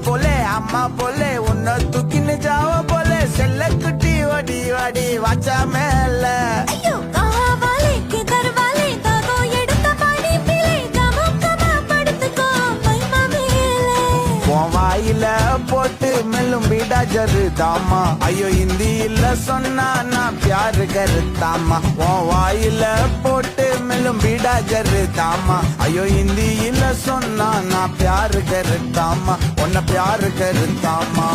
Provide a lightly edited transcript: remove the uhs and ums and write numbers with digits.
போலே அம்மா போலே உன்னை தூக்கின்னு ஜாவ போலே செல்ல குட்டி ஓடி வாடி வாச்சா மேல ஐயோ காவாலே கிதர்வாலே தாகோ எடுத்த பாடி பிளே கமக்கமா படுத்துக்கோ மைமா மேலே உன் வாயில போட்டு மெல்லும் பீடா ஜருதாமா ஐயோ ஹிந்தியில சொன்னா நான் பியாரு கருத்தாமா உன் வாயில போட்டு மெல்லும் பீடா ஜருதாமா ஐயோ ஹிந்தியில சொன்னா நான் பியாரு கருத்தாமா உன்னை பியாரு கருத்தாமா